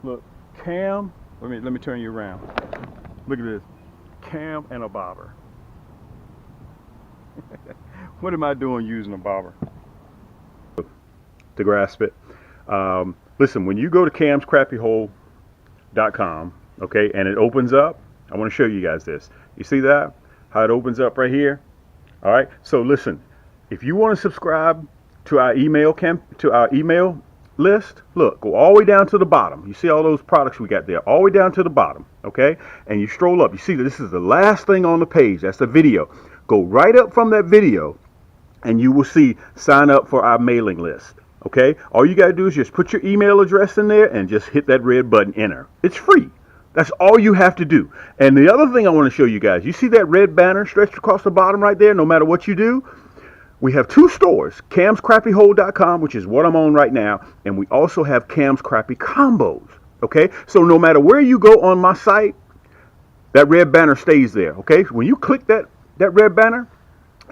Look, cam. Let me turn you around. Look at this, cam and a bobber. What am I doing using a bobber? To grasp it. Listen, when you go to camscrappyhole.com, okay, and it opens up, I want to show you guys this. You see that? How it opens up right here? All right. So listen, if you want to subscribe to our email list, look, go all the way down to the bottom. You see all those products we got there, all the way down to the bottom, okay? And you stroll up. You see that this is the last thing on the page. That's the video. Go right up from that video, and you will see sign up for our mailing list. Okay? All you got to do is just put your email address in there and just hit that red button, enter. It's free. That's all you have to do. And the other thing I want to show you guys, you see that red banner stretched across the bottom right there? No matter what you do, we have two stores, camscrappyhole.com, which is what I'm on right now, and we also have Cam's Crappy Combos. Okay? So no matter where you go on my site, that red banner stays there. Okay? When you click that red banner,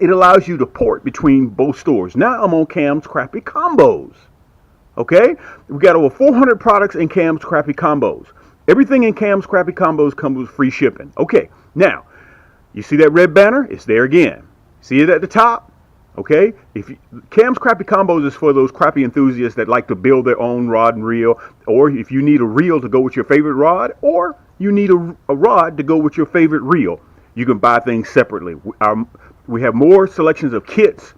it allows you to port between both stores. Now I'm on Cam's Crappy Combos. Okay? We got over 400 products in Cam's Crappy Combos. Everything in Cam's Crappy Combos comes with free shipping. Okay, now, you see that red banner? It's there again. See it at the top? Okay? Cam's Crappy Combos is for those crappy enthusiasts that like to build their own rod and reel, or if you need a reel to go with your favorite rod, or you need a rod to go with your favorite reel, you can buy things separately. We have more selections of kits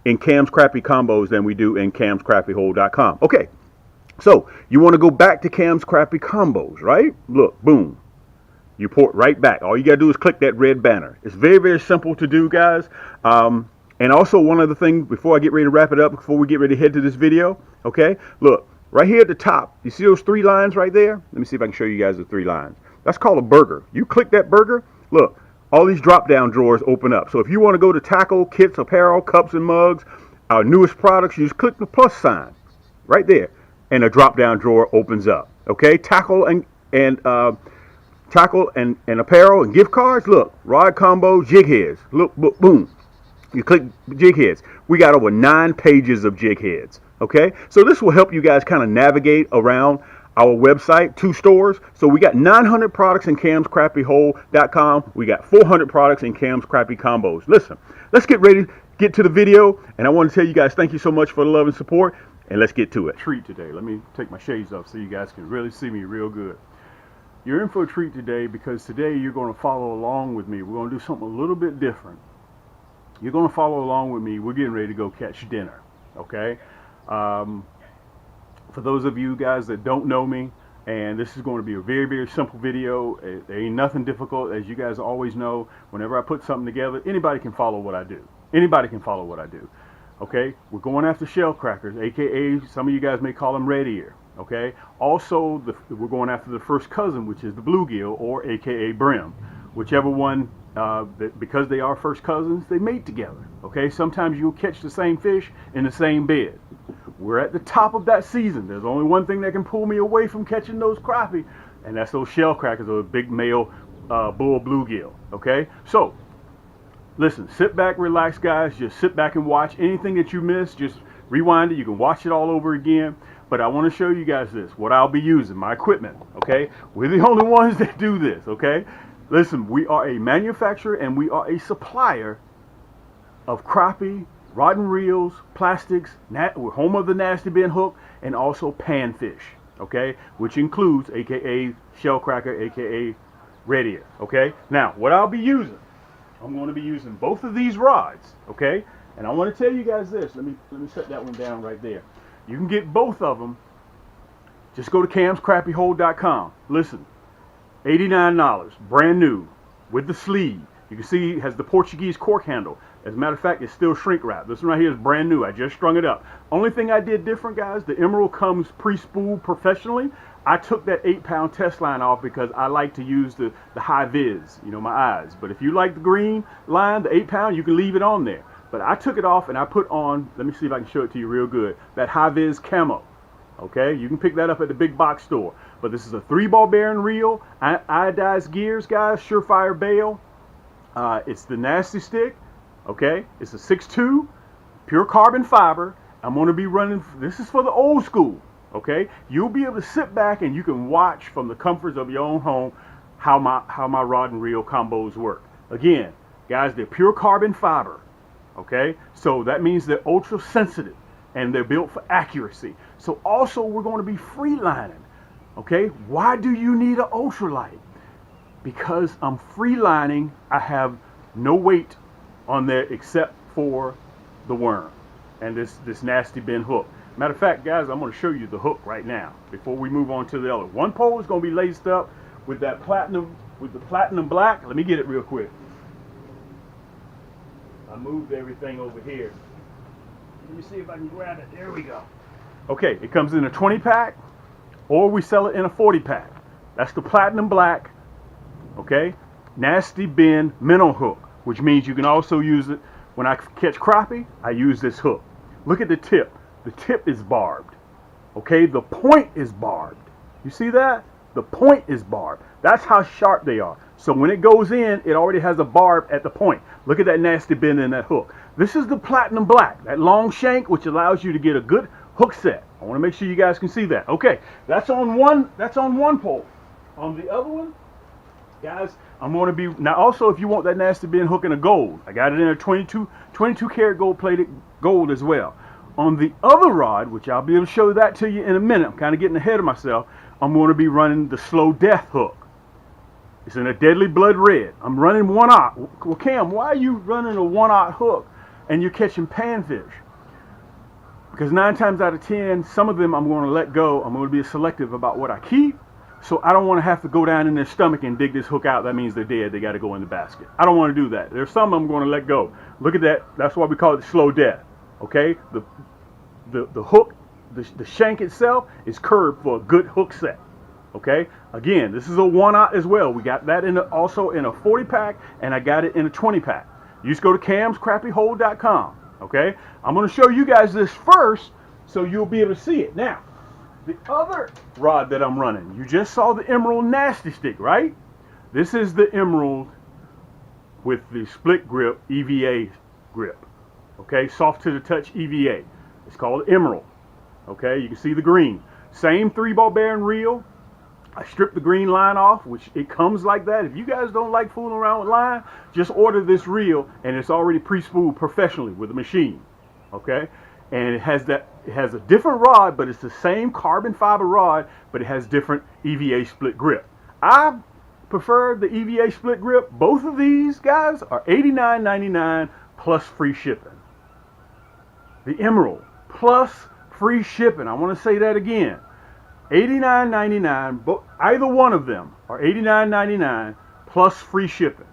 in Cam's Crappy Combos than we do in camscrappyhole.com. Okay. So, you want to go back to Cam's Crappy Combos, right? Look, boom. You port right back. All you got to do is click that red banner. It's very, very simple to do, guys. And also, one other thing, before I get ready to wrap it up, before we get ready to head to this video, okay? Look, right here at the top, you see those three lines right there? Let me see if I can show you guys the three lines. That's called a burger. You click that burger, look, all these drop-down drawers open up. So if you want to go to tackle, kits, apparel, cups and mugs, our newest products, you just click the plus sign right there. And a drop-down drawer opens up. Okay, tackle and apparel and gift cards. Look, rod combo, jig heads. Look, boom. You click jig heads. We got over 9 pages of jig heads. Okay, so this will help you guys kind of navigate around our website, 2 stores. So we got 900 products in camscrappyhole.com. We got 400 products in Cam's Crappy Combos. Listen, let's get ready to get to the video. And I want to tell you guys, thank you so much for the love and support. And let's get to it. Treat today. Let me take my shades off so you guys can really see me real good. You're in for a treat today because today you're going to follow along with me. We're going to do something a little bit different. You're going to follow along with me. We're getting ready to go catch dinner. Okay? For those of you guys that don't know me, and this is going to be a very, very simple video. There ain't nothing difficult. As you guys always know, whenever I put something together, anybody can follow what I do. Anybody can follow what I do. Okay, we're going after shell crackers, aka some of you guys may call them red ear. Okay, also we're going after the first cousin, which is the bluegill, or aka brim, whichever one. Because they are first cousins, they mate together. Okay, sometimes you'll catch the same fish in the same bed. We're at the top of that season. There's only one thing that can pull me away from catching those crappie, and that's those shell crackers, or big male bull bluegill. Okay, so. Listen, sit back, relax, guys. Just sit back and watch. Anything that you missed, just rewind it. You can watch it all over again. But I want to show you guys this, what I'll be using, my equipment, okay? We're the only ones that do this, okay? Listen, we are a manufacturer and we are a supplier of crappie, rod and reels, plastics, we're home of the nasty bin hook, and also panfish, okay? Which includes, aka shell cracker, aka red ear, okay? Now, what I'll be using, I'm going to be using both of these rods, okay? And I want to tell you guys this. Let me set that one down right there. You can get both of them. Just go to camscrappyhole.com. Listen, $89, brand new, with the sleeve. You can see it has the Portuguese cork handle. As a matter of fact, it's still shrink wrap. This one right here is brand new. I just strung it up. Only thing I did different, guys, the emerald comes pre-spooled professionally. I took that 8-pound test line off because I like to use the high vis, you know, my eyes. But if you like the green line, the 8-pound, you can leave it on there. But I took it off and I put on, let me see if I can show it to you real good, that high vis camo. Okay, you can pick that up at the big box store. But this is a 3-ball bearing reel, iodized gears, guys, surefire bail. It's the nasty stick. Okay, it's a 6.2 pure carbon fiber. I'm going to be running, this is for the old school. Okay, you'll be able to sit back and you can watch from the comforts of your own home how my rod and reel combos work. Again, guys, they're pure carbon fiber. Okay, so that means they're ultra sensitive and they're built for accuracy. So also we're going to be free lining. Okay, why do you need an ultralight? Because I'm free lining, I have no weight on there except for the worm and this nasty bend hook. Matter of fact, guys, I'm going to show you the hook right now before we move on to the other. One pole is going to be laced up with the platinum black. Let me get it real quick. I moved everything over here. Let me see if I can grab it. There we go. Okay, it comes in a 20 pack or we sell it in a 40 pack. That's the platinum black, okay, nasty bend minnow hook, which means you can also use it when I catch crappie. I use this hook. Look at the tip. The tip is barbed. Okay, the point is barbed. You see that? The point is barbed. That's how sharp they are. So when it goes in, it already has a barb at the point. Look at that nasty bend in that hook. This is the platinum black, that long shank, which allows you to get a good hook set. I want to make sure you guys can see that. Okay, that's on one pole. On the other one, guys, I'm going to be, now also if you want that nasty bend hook in a gold, I got it in a 22 karat gold plated gold as well. On the other rod, which I'll be able to show that to you in a minute, I'm kind of getting ahead of myself, I'm going to be running the slow death hook. It's in a deadly blood red. I'm running 1/0. Well, Cam, why are you running a 1/0 hook and you're catching panfish? Because 9 times out of 10, some of them I'm going to let go. I'm going to be selective about what I keep. So I don't want to have to go down in their stomach and dig this hook out. That means they're dead. They got to go in the basket. I don't want to do that. There's some I'm going to let go. Look at that. That's why we call it slow death. Okay, the hook, the shank itself is curved for a good hook set. Okay, again, this is a 1/0 as well. We got that also in a 40 pack, and I got it in a 20 pack. You just go to camscrappyhole.com. Okay, I'm going to show you guys this first so you'll be able to see it. Now, the other rod that I'm running, you just saw the Emerald Nasty Stick, right? This is the Emerald with the split grip EVA grip. Okay, soft to the touch EVA. It's called Emerald. Okay, you can see the green. Same 3-ball bearing reel. I stripped the green line off, which it comes like that. If you guys don't like fooling around with line, just order this reel and it's already pre-spooled professionally with a machine. Okay, and it has a different rod, but it's the same carbon fiber rod, but it has different EVA split grip. I prefer the EVA split grip. Both of these guys are $89.99 plus free shipping. The Emerald plus free shipping. I want to say that again. $89.99, but either one of them are $89.99 plus free shipping.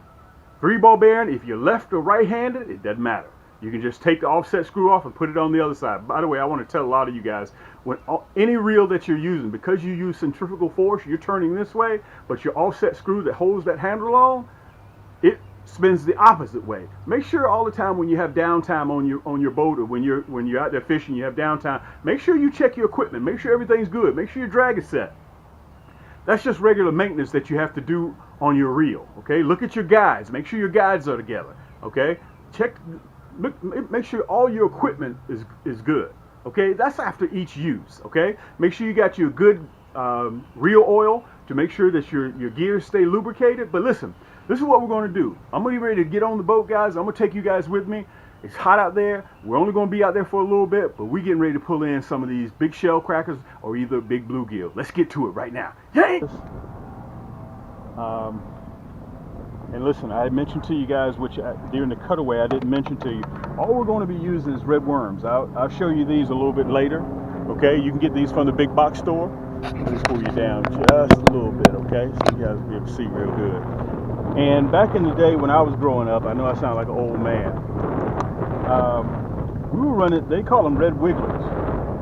3-ball bearing, if you're left or right-handed, it doesn't matter. You can just take the offset screw off and put it on the other side. By the way, I want to tell a lot of you guys, when any reel that you're using, because you use centrifugal force, you're turning this way, but your offset screw that holds that handle on, it spins the opposite way. Make sure all the time when you have downtime on your boat, or when you're out there fishing, you have downtime, make sure you check your equipment. Make sure everything's good. Make sure your drag is set. That's just regular maintenance that you have to do on your reel. Okay, look at your guides. Make sure your guides are together. Okay, make sure all your equipment is good. Okay, that's after each use. Okay, make sure you got your good reel oil to make sure that your gears stay lubricated. But listen, this is what we're going to do. I'm going to be ready to get on the boat, guys. I'm going to take you guys with me. It's hot out there. We're only going to be out there for a little bit, but we're getting ready to pull in some of these big shell crackers or either big bluegill. Let's get to it right now. Yay! And listen, I had mentioned to you guys, which during the cutaway I didn't mention to you, all we're going to be using is red worms. I'll show you these a little bit later. Okay, you can get these from the big box store. Let me pull you down just a little bit, okay, so you guys will be able to see real good. And back in the day when I was growing up, I know I sound like an old man, we were running, they call them red wigglers,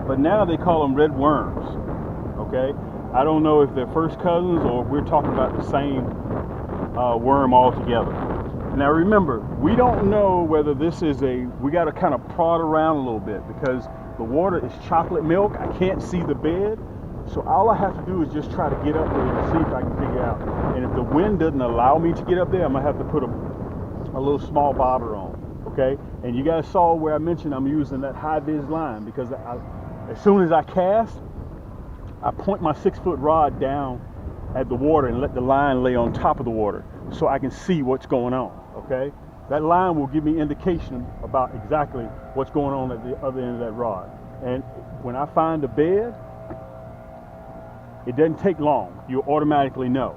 but now they call them red worms. Okay, I don't know if they're first cousins or if we're talking about the same worm altogether. Now remember, we don't know whether this is we got to kind of prod around a little bit because the water is chocolate milk. I can't see the bed. So all I have to do is just try to get up there and see if I can figure out. And if the wind doesn't allow me to get up there, I'm going to have to put a little small bobber on. Okay? And you guys saw where I mentioned I'm using that high vis line because as soon as I cast, I point my 6-foot rod down at the water and let the line lay on top of the water so I can see what's going on, okay? That line will give me indication about exactly what's going on at the other end of that rod. And when I find a bed, it doesn't take long. You'll automatically know,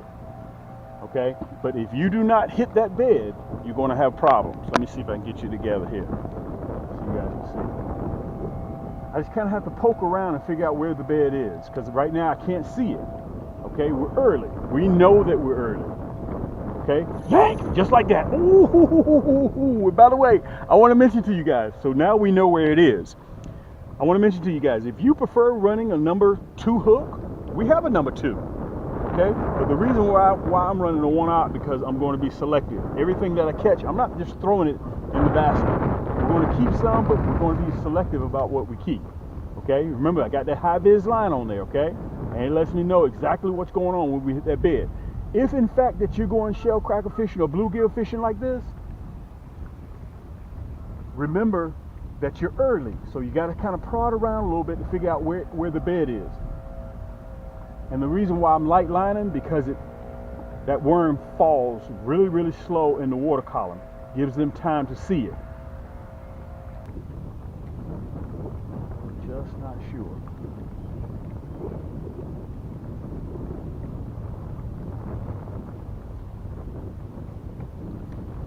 okay? But if you do not hit that bed, you're going to have problems. Let me see if I can get you together here so you guys can see. I just kind of have to poke around and figure out where the bed is, because right now I can't see it, okay? We're early. We know that we're early, okay? Yank! Just like that. Ooh, by the way, I want to mention to you guys, so now we know where it is. I want to mention to you guys, if you prefer running a number 2 hook, we have a number 2, okay? But the reason why I'm running a 1/0 because I'm going to be selective. Everything that I catch, I'm not just throwing it in the basket. We're going to keep some, but we're going to be selective about what we keep, okay? Remember, I got that high vis line on there, okay? And it lets me know exactly what's going on when we hit that bed. If in fact that you're going shell cracker fishing or bluegill fishing like this, remember that you're early, so you got to kind of prod around a little bit to figure out where the bed is. And the reason why I'm light lining, because that worm falls really, really slow in the water column, gives them time to see it. Just not sure.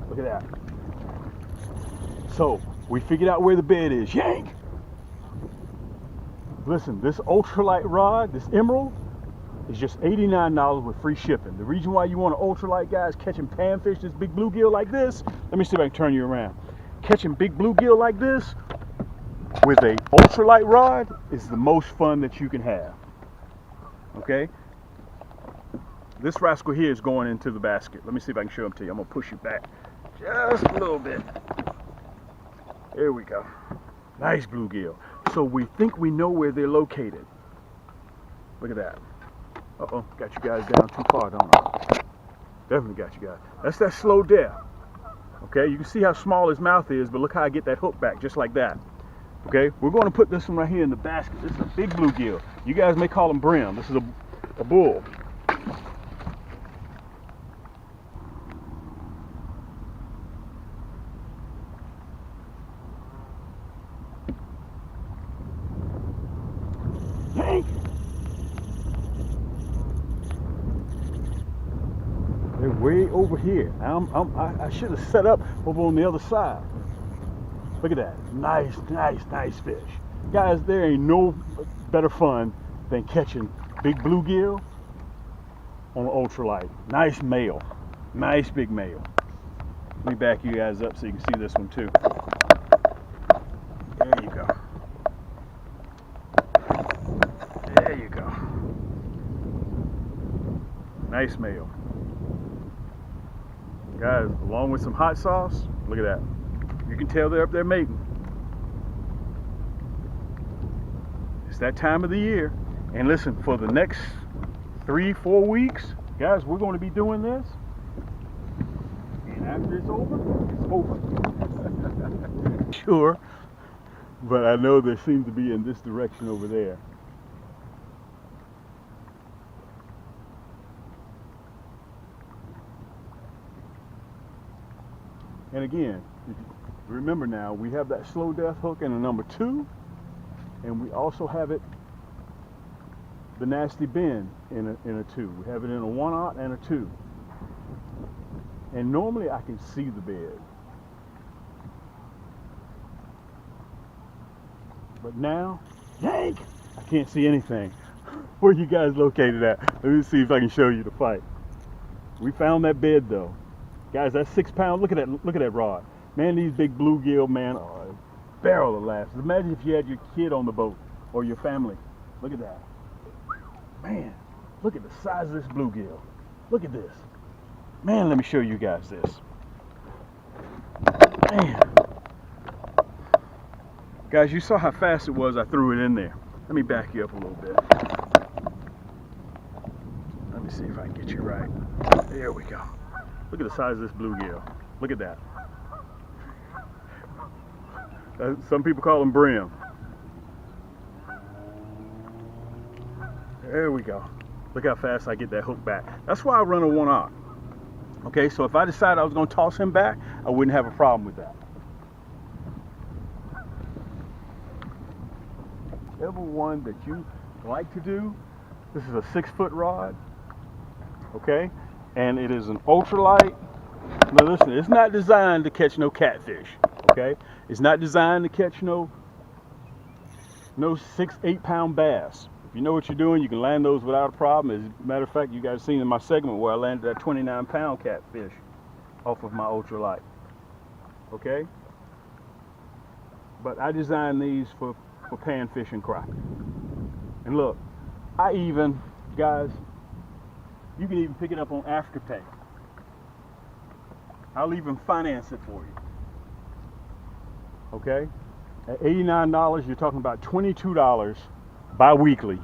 Look at that. So we figured out where the bed is. Yank! Listen, this ultralight rod, this emerald, is just $89 with free shipping. The reason why you want an ultralight, guys, catching panfish, this big bluegill like this, let me see if I can turn you around. Catching big bluegill like this with a ultralight rod is the most fun that you can have, okay? This rascal here is going into the basket. Let me see if I can show him to you. I'm gonna push you back just a little bit. There we go. Nice bluegill. So we think we know where they're located. Look at that. Uh-oh, got you guys down too far, don't I? Definitely got you guys. That's that slow death. Okay, you can see how small his mouth is, but look how I get that hook back, just like that. Okay, we're going to put this one right here in the basket. This is a big bluegill. You guys may call him brim. This is a bull. Yank! They're way over here. I should have set up over on the other side. Look at that. Nice, nice, nice fish. Guys, there ain't no better fun than catching big bluegill on an ultralight. Nice male. Nice big male. Let me back you guys up so you can see this one too. There you go. There you go. Nice male. Guys, along with some hot sauce, look at that. You can tell they're up there mating. It's that time of the year. And listen, for the next 3-4 weeks, guys, we're going to be doing this. And after it's over, it's over. Sure. But I know there seems to be in this direction over there. And again, remember now, we have that slow death hook in a number 2, and we also have it, the nasty bend in a 2. We have it in a 1/0 and a 2. And normally I can see the bed. But now, yank! I can't see anything. Where you guys located at? Let me see if I can show you the fight. We found that bed though. Guys, that's 6 pounds. Look at that rod. Man, these big bluegill, man, are a barrel of laughs. Imagine if you had your kid on the boat or your family. Look at that. Man, look at the size of this bluegill. Look at this. Man, let me show you guys this. Man. Guys, you saw how fast it was I threw it in there. Let me back you up a little bit. Let me see if I can get you right. There we go. Look at the size of this bluegill. Look at that. Some people call them brim. There we go. Look how fast I get that hook back. That's why I run a 1-aught. Okay, so if I decided I was going to toss him back, I wouldn't have a problem with that. Whichever one that you like to do, this is a 6-foot rod. Okay, and it is an ultralight. Now listen, it's not designed to catch no catfish. Okay, it's not designed to catch no 6-8 pound bass. If you know what you're doing, you can land those without a problem. As a matter of fact, you guys seen in my segment where I landed that 29 pound catfish off of my ultralight. Okay, but I designed these for panfish and crappie. And look, guys, you can even pick it up on Afterpay. I'll even finance it for you. Okay? At $89, you're talking about $22 bi-weekly,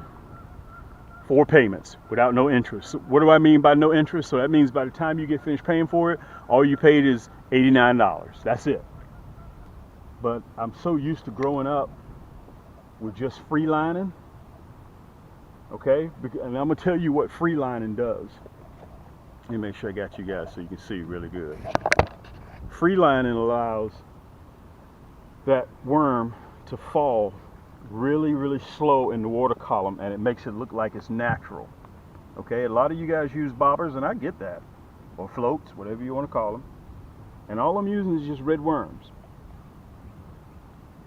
4 payments without no interest. So what do I mean by no interest? So that means by the time you get finished paying for it, all you paid is $89. That's it. But I'm so used to growing up with just free lining. Okay? And I'm going to tell you what free lining does. Let me make sure I got you guys so you can see really good. Free lining allows that worm to fall really, really slow in the water column, and it makes it look like it's natural. Okay, a lot of you guys use bobbers, and I get that, or floats, whatever you want to call them, and all I'm using is just red worms.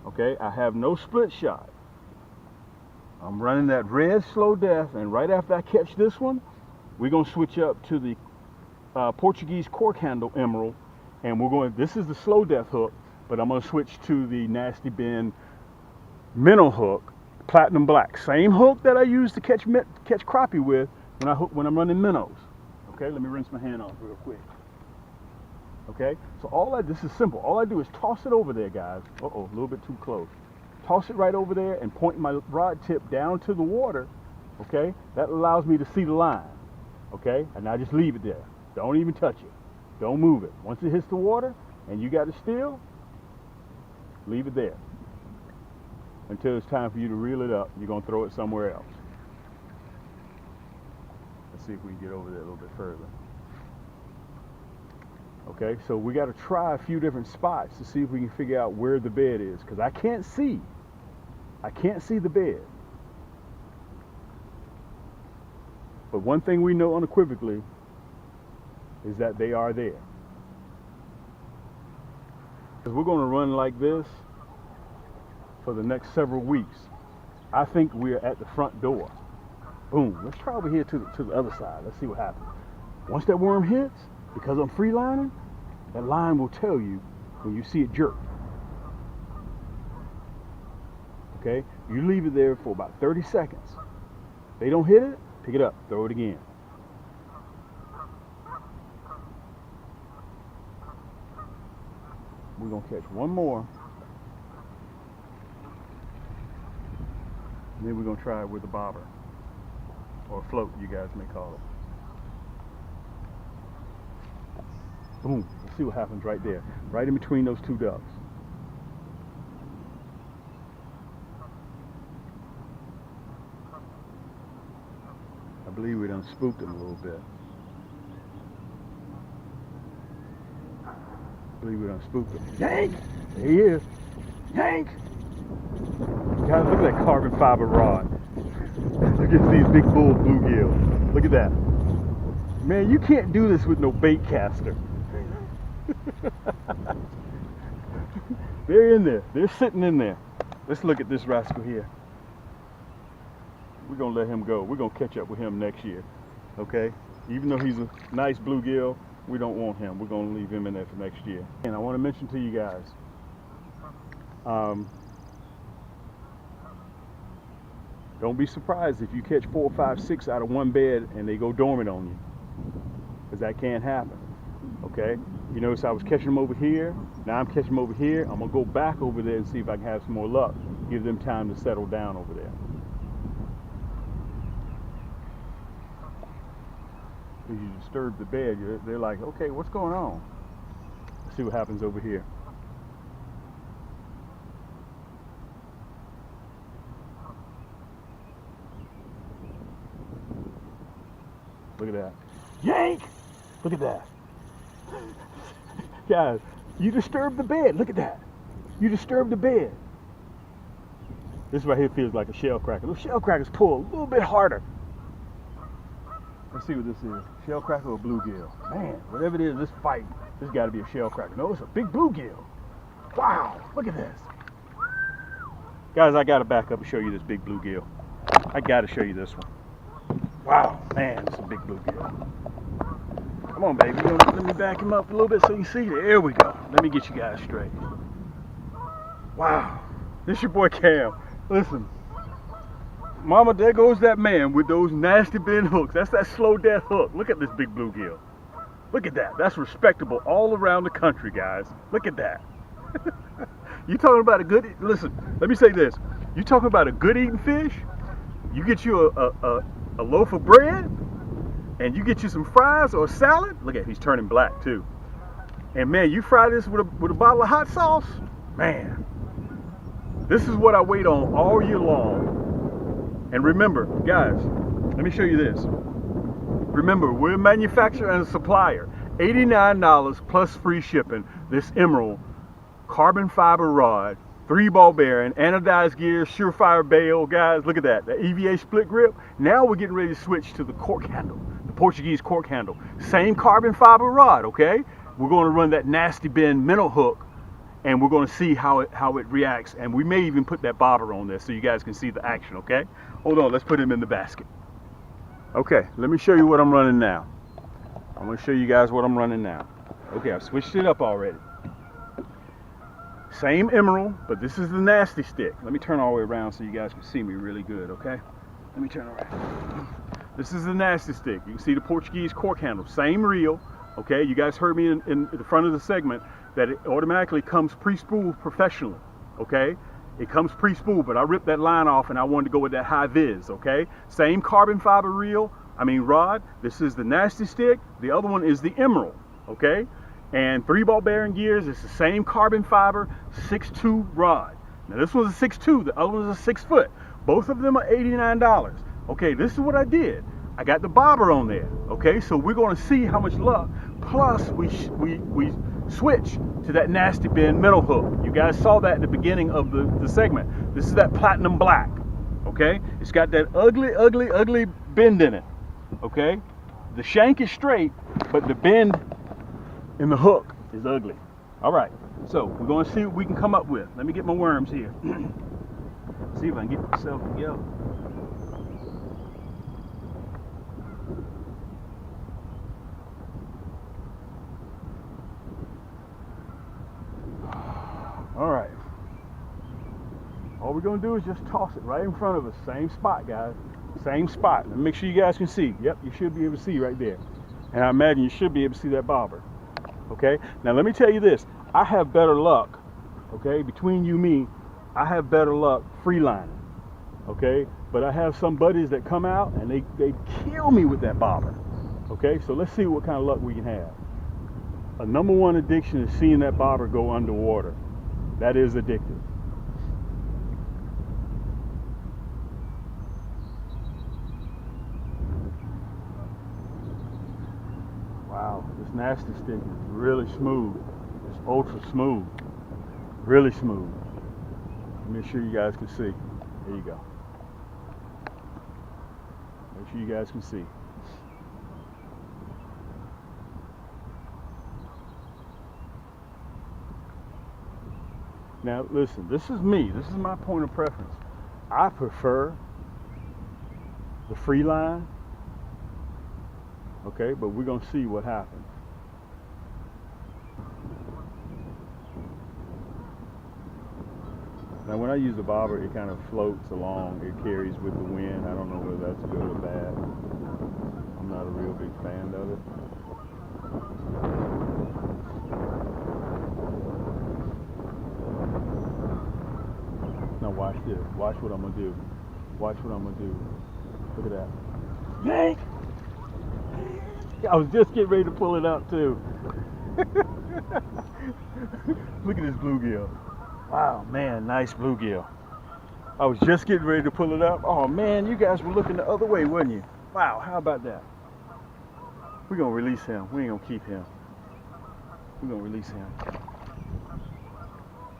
Okay, I have no split shot. I'm running that red slow death, and right after I catch this one, we're going to switch up to the Portuguese cork handle emerald, and we're going, this is the slow death hook, but I'm going to switch to the Nasty Bin Minnow hook, platinum black. Same hook that I use to catch crappie with when I'm running minnows. Okay, let me rinse my hand off real quick. Okay, so this is simple. All I do is toss it over there, guys. Uh-oh, a little bit too close. Toss it right over there and point my rod tip down to the water. Okay, that allows me to see the line. Okay, and I just leave it there. Don't even touch it. Don't move it. Once it hits the water and you got it still, leave it there until it's time for you to reel it up. You're going to throw it somewhere else. Let's see if we can get over there a little bit further. Okay, so we got to try a few different spots to see if we can figure out where the bed is, because I can't see the bed. But one thing we know unequivocally is that they are there. Because we're going to run like this for the next several weeks. I think we're at the front door. Boom. Let's try over here to the other side. Let's see what happens. Once that worm hits, because I'm free lining, that line will tell you when you see it jerk. Okay? You leave it there for about 30 seconds. If they don't hit it, pick it up, throw it again. We're going to catch one more. And then we're going to try it with a bobber. Or a float, you guys may call it. Boom. Let's see what happens right there. Right in between those two ducks. I believe we done spooked him a little bit. Yank! There he is. Yank! Guys, look at that carbon fiber rod. Look at these big bull bluegill. Look at that. Man, you can't do this with no bait caster. They're in there. They're sitting in there. Let's look at this rascal here. We're going to let him go. We're going to catch up with him next year. Okay? Even though he's a nice bluegill, we don't want him. We're going to leave him in there for next year. And I want to mention to you guys, don't be surprised if you catch 4, 5, 6 out of one bed and they go dormant on you, because that can't happen. Okay? You notice I was catching them over here. Now I'm catching them over here. I'm going to go back over there and see if I can have some more luck. Give them time to settle down over there. If you disturb the bed, they're like, okay, what's going on? Let's see what happens over here. Look at that. Yank! Look at that. Guys, you disturbed the bed. Look at that. You disturbed the bed. This right here feels like a shell cracker. Those shell crackers pull a little bit harder. Let's see what this is. Shell cracker or bluegill? Man, whatever it is, this fight, this got to be a shell cracker. No, it's a big bluegill. Wow, look at this. Guys, I got to back up and show you this big bluegill. I got to show you this one. Wow, man, it's a big bluegill. Come on, baby. Let me back him up a little bit so you see. There we go. Let me get you guys straight. Wow. This your boy Cam. Listen. Mama, there goes that man with those nasty bend hooks. That's that slow death hook. Look at this big bluegill. Look at that. That's respectable all around the country, guys. Look at that. You talking about a good... Listen, let me say this. You talking about a good eating fish? You get you a loaf of bread, and you get you some fries or a salad. Look at, he's turning black too. And man, you fry this with a bottle of hot sauce. Man, this is what I wait on all year long. And remember, guys, let me show you this. Remember, we're a manufacturer and a supplier. $89 plus free shipping. This emerald carbon fiber rod, 3-ball bearing, anodized gear, surefire bail. Guys, look at that. The EVA split grip. Now we're getting ready to switch to the cork handle. Portuguese cork handle. Same carbon fiber rod, okay? We're going to run that nasty bend minnow hook, and we're going to see how it reacts, and we may even put that bobber on there so you guys can see the action, okay? Hold on, let's put him in the basket. Okay, let me show you what I'm running now. I'm going to show you guys what I'm running now. Okay, I've switched it up already. Same emerald, but this is the nasty stick. Let me turn all the way around so you guys can see me really good, okay? Let me turn around. This is the nasty stick. You can see the Portuguese cork handle, same reel. Okay, you guys heard me in the front of the segment that it automatically comes pre-spooled professionally. Okay, it comes pre-spooled, but I ripped that line off and I wanted to go with that high vis. Okay, same carbon fiber rod. This is the nasty stick. The other one is the emerald. Okay, and 3-ball bearing gears. It's the same carbon fiber 6'2" rod. Now this one's a 6'2", the other one's a 6 foot. Both of them are $89. Okay, this is what I did. I got the bobber on there. Okay, so we're going to see how much luck. Plus, we switch to that nasty bend minnow hook. You guys saw that at the beginning of the segment. This is that platinum black. Okay, it's got that ugly bend in it. Okay, the shank is straight, but the bend in the hook is ugly. All right, so we're going to see what we can come up with. Let me get my worms here. See if I can get myself together. All right. All we're going to do is just toss it right in front of us. Same spot, guys. Same spot. Make sure you guys can see. Yep, you should be able to see right there. And I imagine you should be able to see that bobber. Okay? Now, let me tell you this. I have better luck, okay, between you and me, I have better luck freelining. Okay? But I have some buddies that come out and they kill me with that bobber. Okay? So let's see what kind of luck we can have. A #1 addiction is seeing that bobber go underwater. That is addictive. Wow, this nasty stick is really smooth. It's ultra smooth. Really smooth. Let me make sure you guys can see. There you go. Make sure you guys can see. Now listen, this is me. This is my point of preference. I prefer the free line. Okay, but we're gonna see what happens. Now when I use the bobber, it kind of floats along. It carries with the wind. I don't know whether that's good or bad. I'm not a real big fan of it. Now watch this. Watch what I'm gonna do. Watch what I'm gonna do. Look at that. Yank! I was just getting ready to pull it out too. Look at this bluegill. Wow, man, nice bluegill. I was just getting ready to pull it up. Oh man, you guys were looking the other way, weren't you? Wow, how about that? We're gonna release him. We ain't gonna keep him. We're gonna release him.